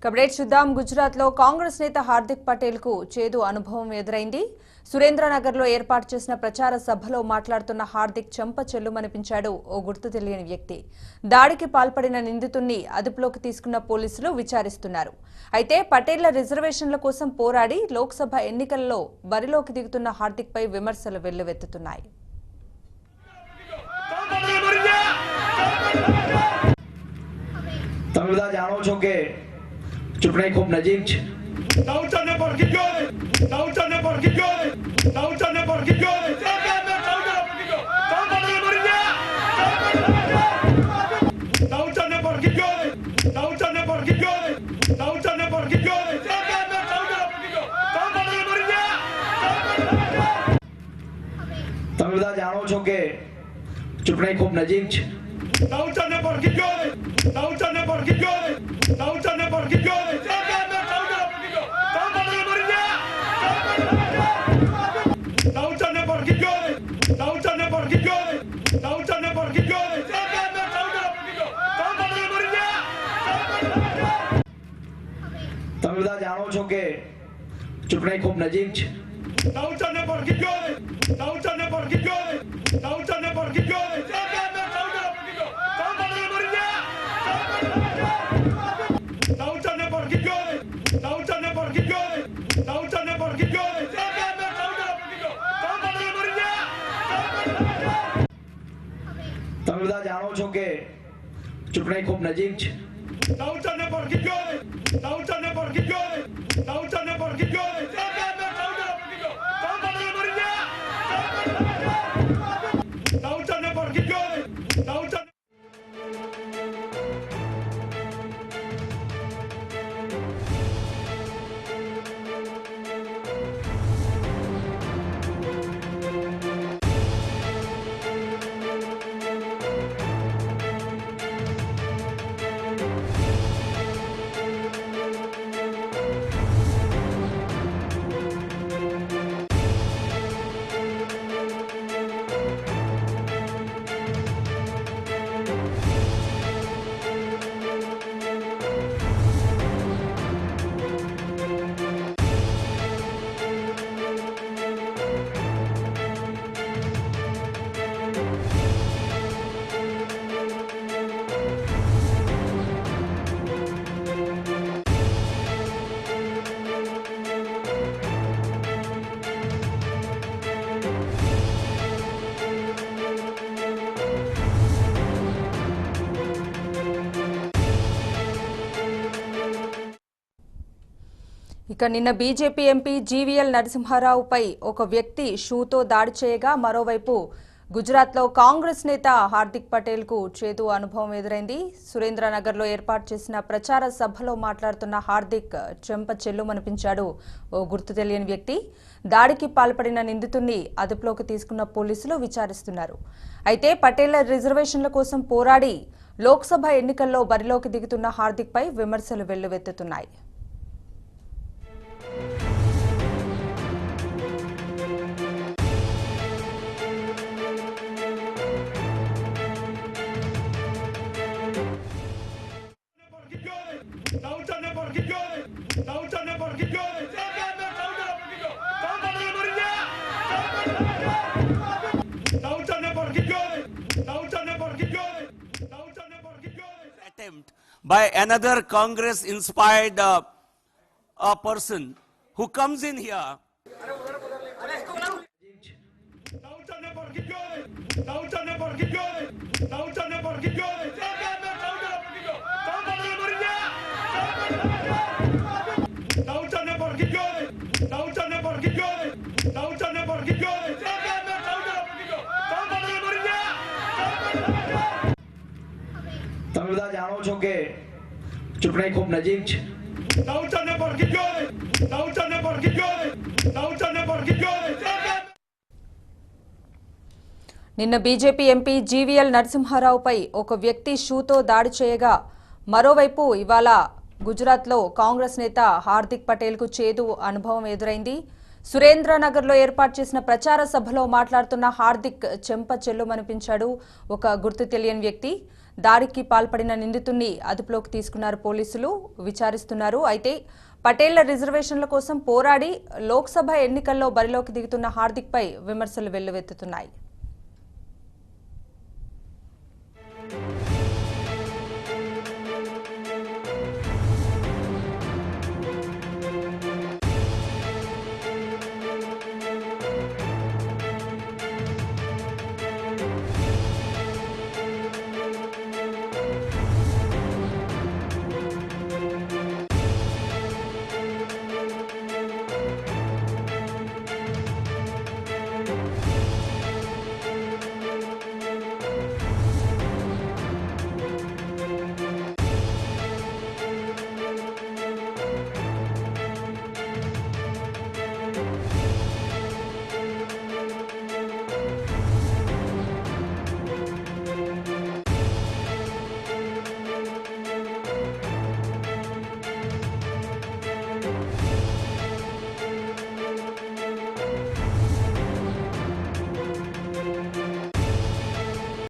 కబరేట్ చూద్దాం. గుజరాత్ లో కాంగ్రెస్ నేత హార్దిక్ పటేల్ కు చేదు అనుభవం ఎదురైంది. సురేంద్రనగర్ లో ఏర్పాటు చేసిన ప్రచార సభలో మాట్లాడుతున్న హార్దిక్ చెంప చెల్లుమనిపించాడు ఓ గుర్తు తెలియని వ్యక్తి. దాడికి పాల్పడిన నిందితుణ్ణి అదుపులోకి తీసుకున్న పోలీసులు విచారిస్తున్నారు. అయితే పటేళ్ల రిజర్వేషన్ల కోసం పోరాడి లోక్సభ ఎన్నికల్లో బరిలోకి దిగుతున్న హార్దిక్ పై విమర్శలు వెల్లువెత్తుతున్నాయి. તમે બધા જાણો છો કે ચૂંટણી ખૂબ નજીક છે. દાઉદને પડકી ગયો ને દાઉદને પડકી ગયો ને દાઉદને પડકી ગયો ને સરકારને દાઉદને પડકી ગયો દાઉદને મરી ગયા દાઉદને પડકી ગયો ને દાઉદને પડકી ગયો ને દાઉદને પડકી ગયો ને સરકારને દાઉદને પડકી ગયો દાઉદને મરી ગયા તમે બધા જાણો છો કે ચૂંટણી ખૂબ નજીક છે. દાઉદને પડકી ગયો ને દાઉદને પડકી ગયો ને દાઉદને પડકી ગયો ને સરકારને દાઉદને પડકી ગયો દાઉદને મરી ગયા દાઉદને પડકી ગયો ને દાઉદને પડકી ગયો ને દાઉદને પડકી ગયો ને સરકારને દાઉદને પડકી ગયો દાઉદને મરી ગયા તમે બધા જાણો છો કે ચૂંટણી ખૂબ નજીક છે. દાઉદને પડકી ગયો ને દાઉદને પડકી ગયો ને દાઉદને પડકી ગયો ને સરકારને દાઉદને પડકી ગયો દાઉદને મરી ગયા દાઉદને પડકી ગયો ને દાઉદને પડકી ગયો ને દાઉદને પડકી ગયો ને સરકારને દાઉદને પડકી ગયો દાઉદને મરી ગયા તમે બધા જાણો છો કે ચૂંટણી ખૂબ નજીક છે. દાઉદને પડકી ગયો ને દાઉદને પડકી ગયો ને દાઉદને પડકી ગયો ને સરકારને દાઉદને પડકી ગયો દાઉદને મરી ગયા દાઉદને પડકી ગયો ને દાઉદને ఇక నిన్న బీజేపీ ఎంపీ జీవీఎల్ నరసింహారావుపై ఒక వ్యక్తి షూతో దాడి చేయగా మరోవైపు గుజరాత్లో కాంగ్రెస్ నేత హార్దిక్ పటేల్ కు చేదు అనుభవం ఎదురైంది. సురేంద్రనగర్ లో ఏర్పాటు చేసిన ప్రచార సభలో మాట్లాడుతున్న హార్దిక్ చెంప చెల్లుమనిపించాడు ఓ గుర్తు తెలియని వ్యక్తి. దాడికి పాల్పడిన నిందితుణ్ణి అదుపులోకి తీసుకున్న పోలీసులు విచారిస్తున్నారు. అయితే పటేళ్ల రిజర్వేషన్ల కోసం పోరాడి లోక్సభ ఎన్నికల్లో బరిలోకి దిగుతున్న హార్దిక్ పై విమర్శలు వెల్లువెత్తుతున్నాయి. દાઉદને પડકી ગયો ને દાઉદને પડકી ગયો ને સરકારને દાઉદને પડકી ગયો દાઉદને મરી ગયા દાઉદને પડકી ગયો ને દાઉદને પડકી ગયો ને દાઉદને પડકી ગયો ને attempt by another Congress inspired person who comes in here દાઉદને પડકી ગયો ને દાઉદને પડકી ગયો ને દાઉદને પડકી ગયો ને સરકારને દાઉદને પડકી ગયો દાઉદને મરી ગયા દાઉદને પડકી ગયો ને દાઉદને પડકી ગયો ને દાઉદને પડકી ગયો ને સરકારને દાઉદને પડકી ગયો દાઉદને મરી ગયા તમે બધા જાણો છો કે ચૂંટણી ખૂબ નજીક છે. દાઉદને પડકી ગયો ને દાઉદને પડકી ગયો ને દાઉદને પડકી ગયો ને સરકારને నిన్న బీజేపీ ఎంపీ జీవీఎల్ నరసింహారావుపై ఒక వ్యక్తి షూతో దాడి చేయగా మరోవైపు ఇవాళ గుజరాత్లో కాంగ్రెస్ నేత హార్దిక్ పటేల్ కు చేదు అనుభవం ఎదురైంది. సురేంద్రనగర్ లో ఏర్పాటు చేసిన ప్రచార సభలో మాట్లాడుతున్న హార్దిక్ చెంప చెల్లుమనిపించాడు ఒక గుర్తు తెలియని వ్యక్తి. దాడికి పాల్పడిన నిందితుడిని అదుపులోకి తీసుకున్నారు పోలీసులు, విచారిస్తున్నారు. అయితే పటేళ్ల రిజర్వేషన్ల కోసం పోరాడి లోక్సభ ఎన్నికల్లో బరిలోకి దిగుతున్న హార్దిక్ పై విమర్శలు వెల్లువెత్తుతున్నాయి.